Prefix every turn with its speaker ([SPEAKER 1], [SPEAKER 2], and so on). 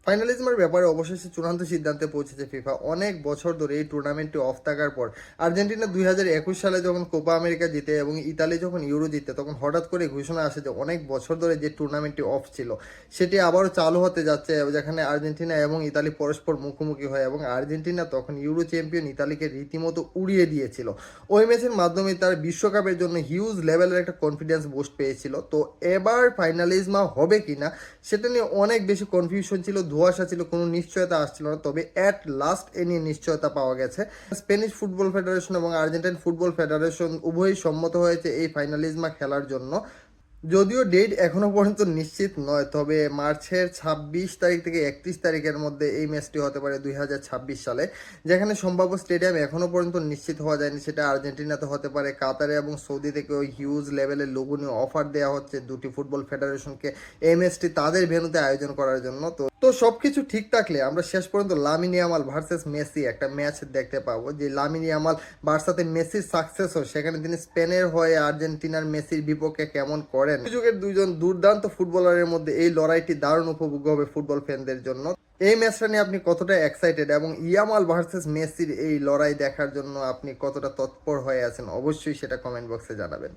[SPEAKER 1] ফাইনালিজমের ব্যাপারে অবশেষে চূড়ান্ত সিদ্ধান্তে পৌঁছেছে ফিফা। অনেক বছর ধরে এই টুর্নামেন্টটি অফ থাকার পর আর্জেন্টিনা 2021 সালে যখন কোপা আমেরিকা জিতে এবং ইতালি যখন ইউরো জিতে, তখন হঠাৎ করে ঘোষণা আসে যে অনেক বছর ধরে যে টুর্নামেন্টটি অফ ছিল সেটি আবারও চালু হতে যাচ্ছে, যেখানে আর্জেন্টিনা এবং ইতালি পরস্পর মুখোমুখি হয় এবং আর্জেন্টিনা তখন ইউরো চ্যাম্পিয়ন ইতালিকে রীতিমতো উড়িয়ে দিয়েছিল। ওই ম্যাচের মাধ্যমে তার বিশ্বকাপের জন্য হিউজ লেভেলের একটা কনফিডেন্স বুস্ট পেয়েছিল। তো এবার ফাইনালিজমা হবে কিনা সেটা নিয়ে অনেক বেশি কনফিউশন ছিল, ধোঁয়াশা ছিল, কোনো নিশ্চয়তা আসছিল না। তবে অ্যাট লাস্ট এ নিয়ে নিশ্চয়তা পাওয়া গেছে। স্প্যানিশ ফুটবল ফেডারেশন এবং আর্জেন্টাইন ফুটবল ফেডারেশন উভয়ই সম্মত হয়েছে এই ফাইনালিজমা খেলার জন্য। যদিও ডেট এখনো পর্যন্ত নিশ্চিত নয়, তবে মার্চের 26 তারিখ থেকে 31 তারিখের মধ্যে এই ম্যাচটি হতে পারে 2026 সালে। যেখানে সম্ভাব্য স্টেডিয়াম এখনো পর্যন্ত নিশ্চিত হওয়া যায়নি, সেটা আর্জেন্টিনাতে হতে পারে। কাতারে এবং সৌদি থেকে ওই হিউজ লেভেলের লোভনীয় অফার দেওয়া হচ্ছে দুটি ফুটবল ফেডারেশনকে এই ম্যাচটি তাদের ভেন্যুতে আয়োজন করার জন্য। তো সবকিছু ঠিক থাকলে আমরা শেষ পর্যন্ত লামিন ইয়ামাল ভার্সেস মেসি একটা ম্যাচ দেখতে পাবো। যে লামিন ইয়ামাল বার্সাতে মেসির সাকসেস হয়, সেখানে তিনি স্পেনের হয়ে আর্জেন্টিনার মেসির বিপক্ষে কেমন করেন। যুগের দুইজন দুর্দান্ত ফুটবলারের মধ্যে এই লড়াইটি দারুণ উপভোগ্য হবে ফুটবল ফ্যানদের জন্য। এই ম্যাচটা নিয়ে আপনি কতটা এক্সাইটেড এবং ইয়ামাল ভার্সেস মেসির এই লড়াই দেখার জন্য আপনি কতটা তৎপর হয়ে আছেন, অবশ্যই সেটা কমেন্ট বক্সে জানাবেন।